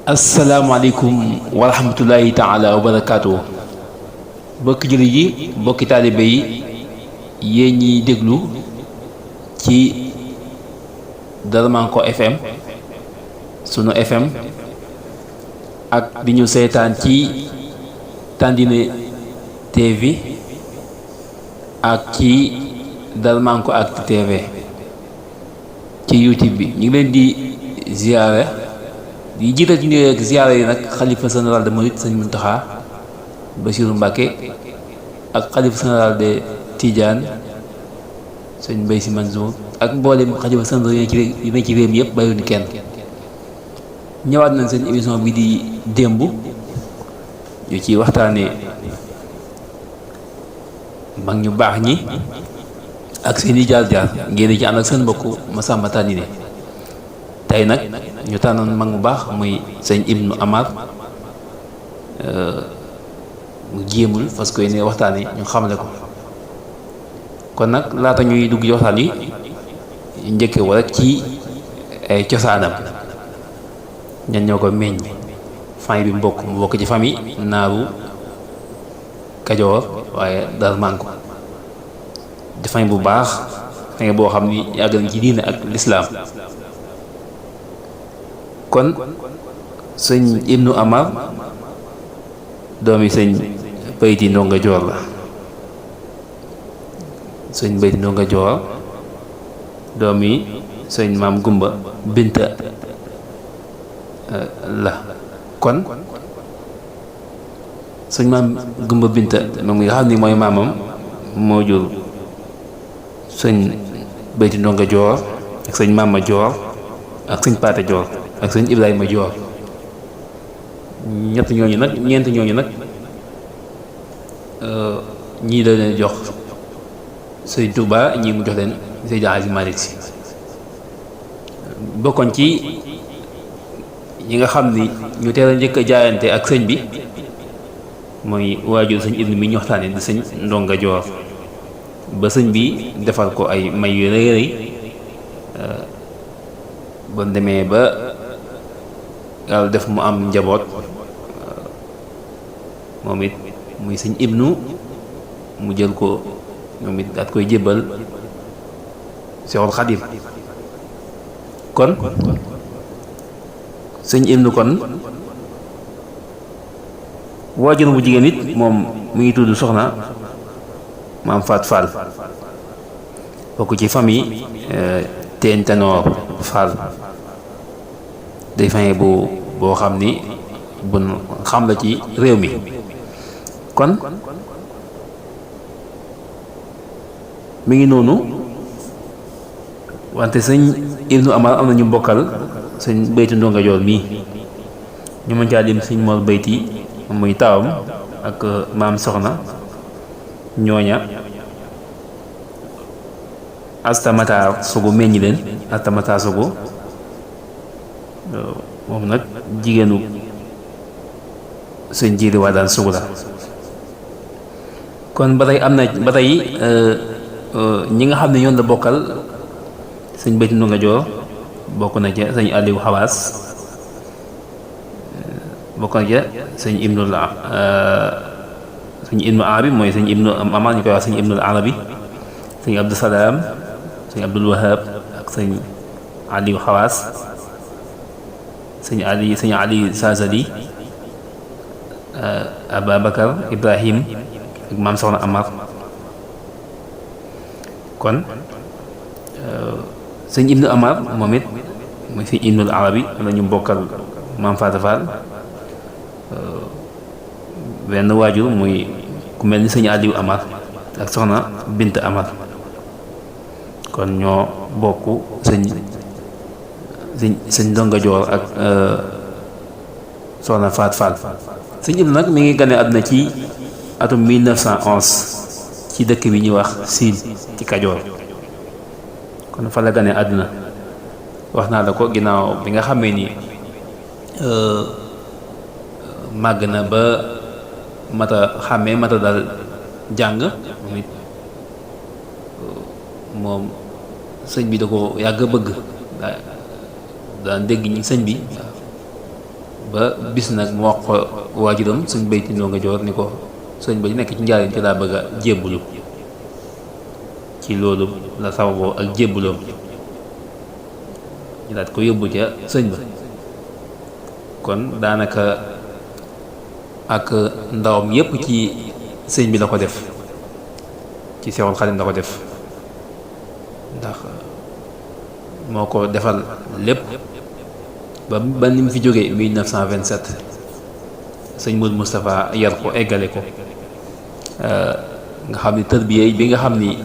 asalaamaaleykum wa rahmatulahi taala wa barakaatu bokki jullit yi bokki taalibe yi yéen ñiy déglu ci Darmanko FM sunu FM ak di ñu seetaan ci Tandine TV ak ci Darmanko Actu TV ci YouTube bi ñu ngi leen di ziyaare di jiital ci nuyoo ak ziyaara yi nag xalifa général de Mouride sëñ Muntaxa Bassirou Mbacké ak xalifa général de Tidiane sëñ Mbaye Sy Mansour ak mboolem xalifa général yi ne ci réew mi yëpp bàyyiwuñu kenn. ñëwaat nañ seen émission bi di démb ñu ciy waxtaanee mag ñu baax ñi ak seen i jaar-jaar ngeen di ci ànd ak seen mbokk Massamba Tandine tey nag ñu tànnoon mag mu baax muy sëñ Ibnu Amar mu jéemul parce que ne waxtaan yi ñu xamle ko kon nag laata ñuy dugg ci waxtaan yi njëkke wala ci ay cosaanam ñan ñoo ko meññ famille bi mbokk mu bokk ci famille naaru Kajoor waaye Darmanko di famille bu baax famille boo xam ni yàgg nañ ci diine ak lislaam kon sëñ Ibnu Amar doomi sëñ Bayti Ndonga Joor la sëñ Bayti Ndonga Joor doomi sëñ Maam Gumba Binta la kon sëñ Maam Gumba Binta moom nga xam ni mooy maamam moo jur sëñ Bayti Ndonga Joor ak sëñ Maama Joor ak sëñ Paate Joor ak sëñ Ibrahima Joor ñett ñooñu nag ñeent ñooñu nag ñii la leen jox sëñ Touba ñii mu jox leen Seydi Hadji Malick Sy bokkoon ci ñi nga xam ni ñu teel a njëkk a jaayante ak sëñ bi mooy waajur sëñ Ibnu mi ñu waxtaane di sëñ Ndonga Joor ba sëñ bi defal ko ay may yu rëy rëy ba demee ba yàlla def mu am njaboot moom it muy sëñ Ibnu mu jël ko moom it daat koy jébbal Seexul Xadiim kon sëñ Ibnu kon waajur bu jigéen it moom mu ngi tudd soxna Maam Faat Fall bokk ci famille Teen Tanoor Fall day famille boo xam ni bu xam la ci réew mi kon mi ngi noonu wante sëñ Ibnu Amar am na ñu bokkal sëñ Bayti Ndonga Joor mii ñu mën caa lim sëñ Mor Bayti muy taawam ak maam soxna ñooña Asta Matar Sogo meññi leen Asta Matar Sogo moom nag jigéenu sëñ Jiiri Waadaan Sogo la kon ba tey am na ba tey ñi nga xam ne ñoon la bokkal sëñ Bayti Ndonga Joor bokk na ca sëñ Aliou Xawaas bokk na ca sëñ Ibnul sëñ Ibnu Arabi mooy sëñ Ibnu Amar ñu koy wax sëñ Ibnul Arabi sëñ Abdou Salaam sëñ Abdul Wahab ak sëñ Aliou Xawaas sëñ Ali Sazali Ababacar Ibrahim ak maam soxna Amar kon sëñ Ibnu Amar moom it mooy sëñ Ibnul Arabi la ñu bokkal maam Faata Fall benn waajur muy ku mel ni sëñ Aliou Amar ak soxna Bint Amar kon ñoo bokk sëñ Ndonga Joor ak soxna Faat Fall sëñ Ibnu nag mi ngi gane àdduna ci atum 1911 ci dëkk bi ñuy wax Siin ci Kajoor kon fa la gane àdduna wax naa la ko ginnaaw bi nga xamee ni màgg na ba mata xàmmee mata dal jàng moom it moom sëñ bi da ko yàgg bëgg daan dégg ñi sëñ bi ba bis nag mu wax ko waajuram sëñ Bayti Ndonga Joor ni ko sëñ ba nekk ci njaarim ci laa bëgg a jébbulu ci loolu la sababoo ak jébbuloom ñu daat ko yóbbu ca sëñ ba kon daanaka ak ndawam yépp ci sëñ bi la ko def ci Seexul Xadim la ko def ndax moo ko defal lépp ba ni mu fi jógee 1927 sëñ Mourou Moustapha yar ko eggale ko nga xam ni tërbiye bi nga xam ni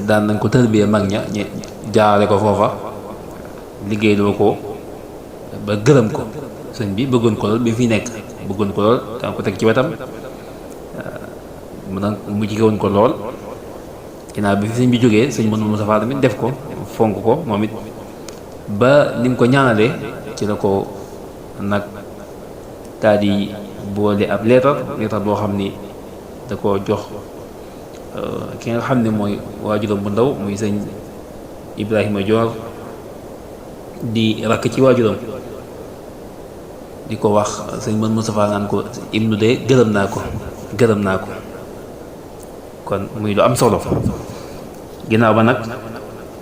daan nañ ko tërbiye mag ña ñu jaarale ko foofa liggéeyloo ko ba gërëm ko sëñ bi bëggoon ko lool bi fi nekk bëggoon ko lool daan ko teg ci wetam mu jigéewoon ko lool ginnaaw bi fi sëñ bi jógee sëñ Mourou Moustapha tamit def ko fonk ko moom it ba ni mu ko ñaanalee ci la ko nag daal di boole ab leetar boo xam ni da ko jox ki nga xam ne mooy waajuram bu ndaw muy sëñ Ibrahima Joor di rakk ci waajuram di ko wax sëñ Mourou Moustapha naan ko ibnu de gërëm naa ko kon muy lu am solo ginnaaw ba nag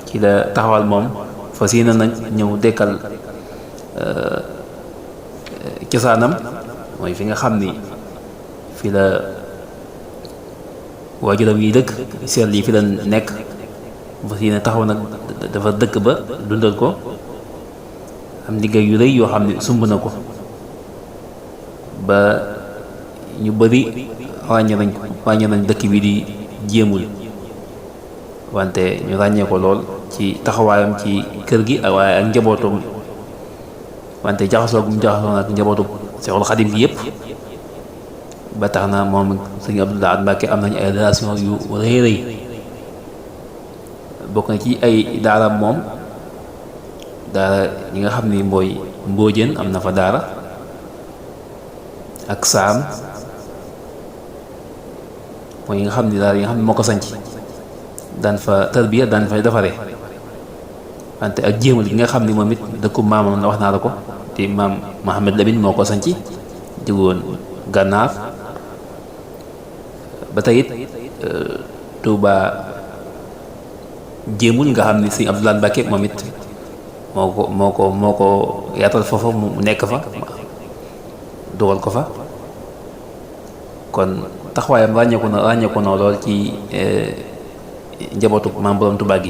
ci la taxawal moom fas yéene nañ ñëw dekkal cosaanam mooy fi nga xam ni fi la waajuram yi dëkk seet yi fi la nekk fas yéene taxaw nag dafa dëkk ba dundal ko am liggéey yu rëy yoo xam ne sumb na ko ba ñu bari ràññee nañ dëkk bi di jéemul wante ñu ràññee ko lool ci taxawaayam ci kër gi ak waaye ak njabootam wante jaxasoo ak njabootu Seexul Xadim gi yëpp ba tax na moom sëñ Abdou Lahad Mbacké am nañu ay relation yu rëy rëy bokk na ci ay daaraam moom daara ñi nga xam ni mooy Mbóojeen am na fa daara ak Saam mooy yi nga xam ni daara yi nga xam ne moo ko sanc daan fa tarbiya daan fay defaree wante ak jéemal gi nga xam ni moom it dëkku maamam la wax naa la ko te maam Mohamed Lamine moo ko sanc jógoon Gànnaar ba tey it Touba jéemul nga xam ni sëñ Abdou Lahad Mbacké moom it moo ko yaatal foofa mu nekk fa dugal ko fa kon taxawaayam ràññeeku na lool ci njabootu maam borom Touba gi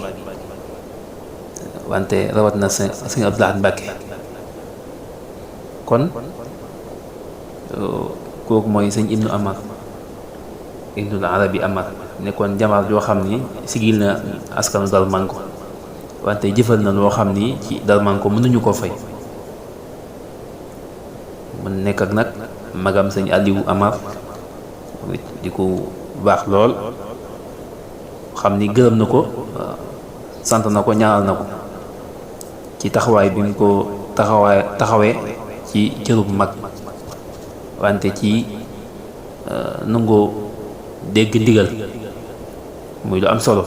wante rawat na sëñ Abdou Lahad Mbacké kon kooku mooy sëñ Ibnu Amar Ibnul Arabi Amar nekkoon jamaar joo xam ni sigil na askanu Darmanko wante jëfal na loo xam ni ci Darmanko mënuñu koo fay mën nekk ak nag magam sëñ Aliou Amar di ko baax lool xam ni gërëm na ko sant na ko ñaanal na ko ci taxawaay bi mu ko taxawee ci cërub mag wante ci nangoo dégg ndigal muy lu am solo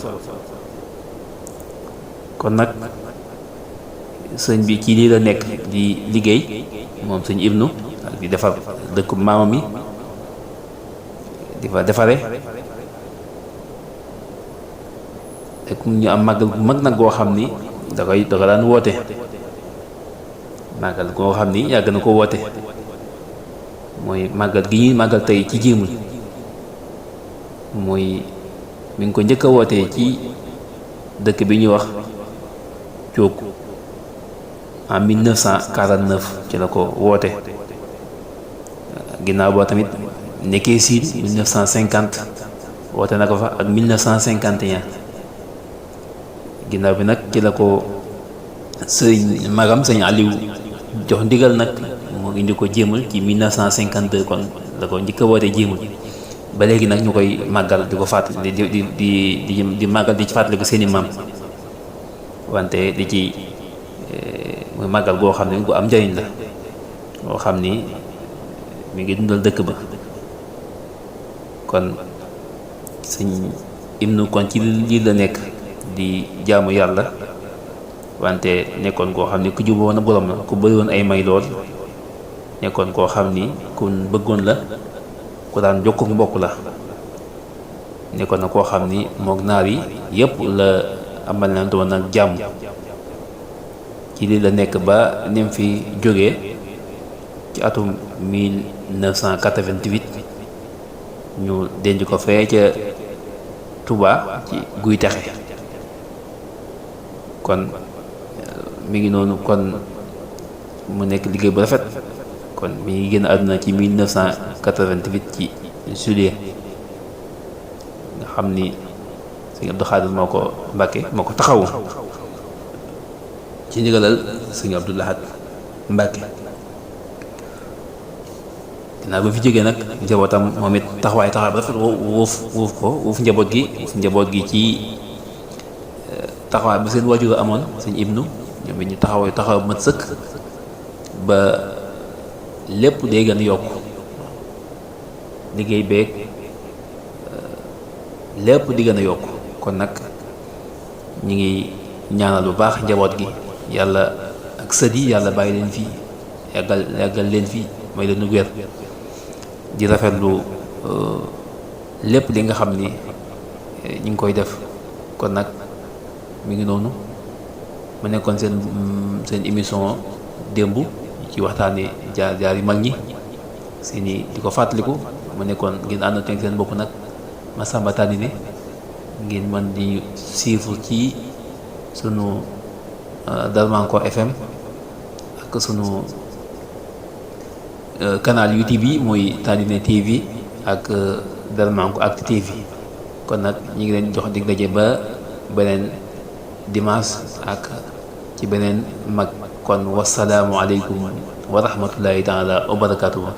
kon nag sëñ bi ci lii la nekk di liggéey moom sëñ Ibnu ak di defar dëkku maamam yi di fa defare te ñu am màggal bu mag nag goo xam ni da ko daan woote màggal goo xam ni yàgg na ko woote mooy màggal gi ñuy màggal tey ci jéemul mooy mi ngi ko njëkk a wootee ci dëkk bi ñuy wax Cuuk en 1949 ci la ko woote ginnaaw boo tamit nekkee Siin 1950 woote na ko fa ak 1951 ginnaaw bi nag ci la ko sëñ magam sëñ Aliou jox ndigal nag moo indi ko jéemul ci 1952 kon la ko njëkk a woote jéemul ba léegi nag ñu koy màggal di ko fàttali di màggal di ci fàttali ko seeni maam wante di ci muy màggal goo xam ne gu am njëriñ la goo xam ni mi ngi dundal dëkk ba kon sëñ Ibnu kon ci lii la nekk di jaamu yàlla wante nekkoon koo xam ni ku juboon a borom la ku bëri woon ay may lool nekkoon koo xam ni ku bëggoon la ku daan jokkook mbokk la nekkoon na koo xam ni mook naar yi yépp la amal na doon ak jàmm ci lii la nekk ba nim fi jógee ci atum 1988 ñu denc ko fee ca Touba ci guy texe kon mi ngi noonu kon mu nekk liggéey bu rafet kon mi ngi génn àdduna ci 1988 ci juillet nga xam ni sëñ Abdou Khadir moo ko Mbàkke moo ko taxawu ci ndigalal sëñ Abdou Lahad Mbàkke ginnaaw ba fi jógee nag njabootam moom it taxawaay bu rafet wuuf njaboot gi ci taxawaay ba seen waajur amoon sëñ Ibnu ñoom it ñu taxaw mat sëkk ba lépp day gën a yokk liggéey beeg lépp di gën a yokk kon nag ñu ngi ñaanal bu baax njaboot gi yàlla ak sët yi yàlla bàyyi leen fii yàggal leen fii may leen wér di rafetlu lépp li nga xam ni ñu ngi koy def kon nag mi ngi noonu mu nekkoon seen émission démb ci waxtaanee jaar yu mag ñi seeni di ko fàttaliku mu nekkoon ngeen ànd ak seen bopp nag Massamba Tandine ngeen mën di suivre ci sunu Darmanko FM ak sunu canal YouTube yi mooy Tandine TV ak Darmanko Actu TV kon nag ñu ngi leen jox dig daje ba beneen dimanche ak ci beneen mag kon wasalaamu aleykum wa rahmatullahi taala wa barakatuhu